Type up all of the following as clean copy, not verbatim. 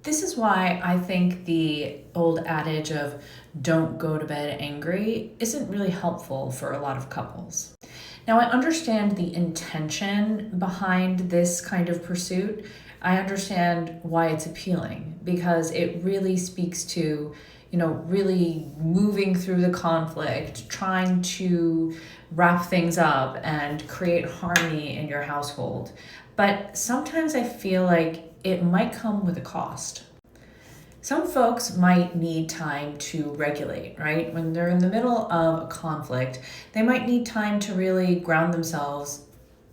This is why I think the old adage of don't go to bed angry isn't really helpful for a lot of couples. Now, I understand the intention behind this kind of pursuit. I understand why it's appealing because it really speaks to, really moving through the conflict, trying to wrap things up and create harmony in your household. But sometimes I feel like it might come with a cost. Some folks might need time to regulate, right? When they're in the middle of a conflict, they might need time to really ground themselves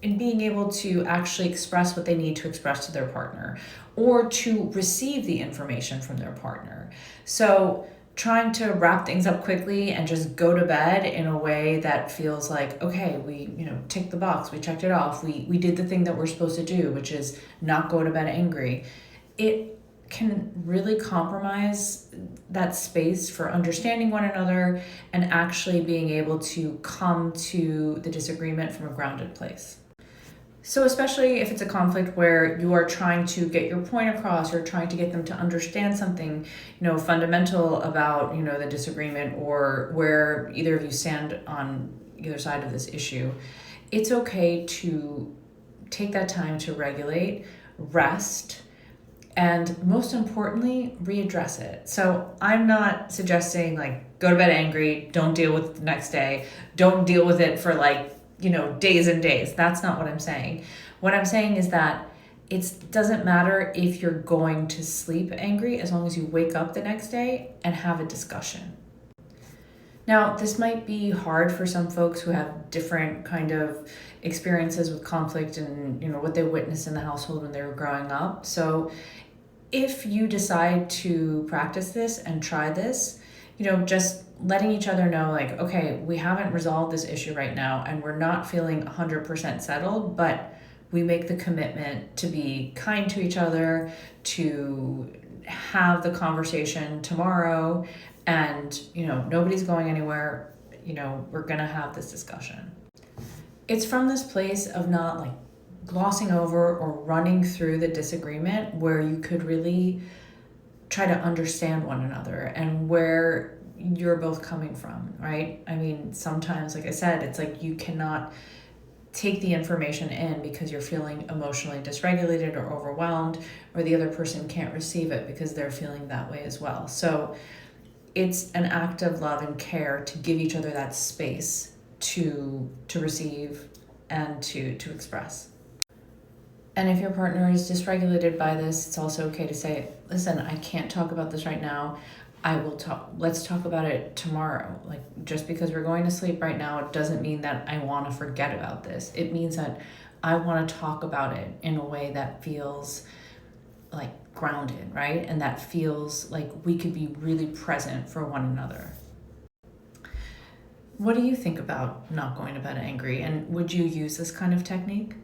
in being able to actually express what they need to express to their partner or to receive the information from their partner. So, trying to wrap things up quickly and just go to bed in a way that feels like, okay, we, ticked the box, we checked it off, we did the thing that we're supposed to do, which is not go to bed angry. It can really compromise that space for understanding one another and actually being able to come to the disagreement from a grounded place. So, especially if it's a conflict where you are trying to get your point across, you're trying to get them to understand something, fundamental about, the disagreement or where either of you stand on either side of this issue, it's okay to take that time to regulate, rest, and most importantly, readdress it. So I'm not suggesting like go to bed angry, don't deal with it the next day, don't deal with it for days and days. That's not what I'm saying. What I'm saying is that it doesn't matter if you're going to sleep angry as long as you wake up the next day and have a discussion. Now, this might be hard for some folks who have different kind of experiences with conflict and what they witnessed in the household when they were growing up. So if you decide to practice this and try this, just letting each other know like, okay, we haven't resolved this issue right now and we're not feeling 100% settled, but we make the commitment to be kind to each other, to have the conversation tomorrow, and nobody's going anywhere. We're gonna have this discussion. It's from this place of not like glossing over or running through the disagreement where you could really try to understand one another and where you're both coming from, right? I mean, sometimes, like I said, it's like you cannot take the information in because you're feeling emotionally dysregulated or overwhelmed, or the other person can't receive it because they're feeling that way as well. So it's an act of love and care to give each other that space to receive and to express. And if your partner is dysregulated by this, it's also okay to say, listen, I can't talk about this right now. Let's talk about it tomorrow. Like, just because we're going to sleep right now, it doesn't mean that I want to forget about this. It means that I want to talk about it in a way that feels like grounded, right? And that feels like we could be really present for one another. What do you think about not going to bed angry? And would you use this kind of technique?